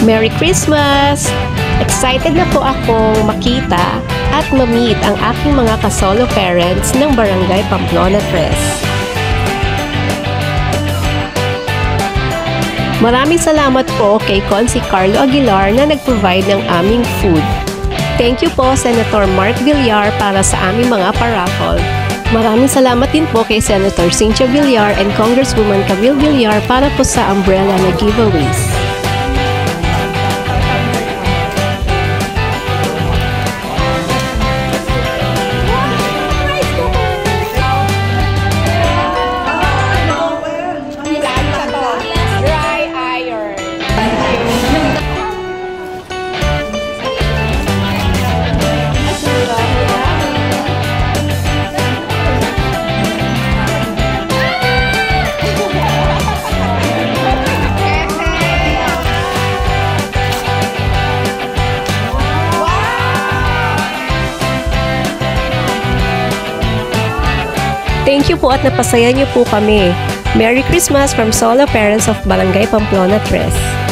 Merry Christmas! Excited na po akong makita at ma-meet ang aking mga kasolo parents ng Barangay Pamplona 3. Maraming salamat po kay Consi Carlo Aguilar na nag-provide ng aming food. Thank you po Senator Mark Villar para sa aming mga paraffle. Maraming salamat din po kay Senator Cynthia Villar and Congresswoman Camille Villar para po sa umbrella na giveaways. Thank you po at napasaya niyo po kami. Merry Christmas from Solo Parents of Barangay Pamplona 3.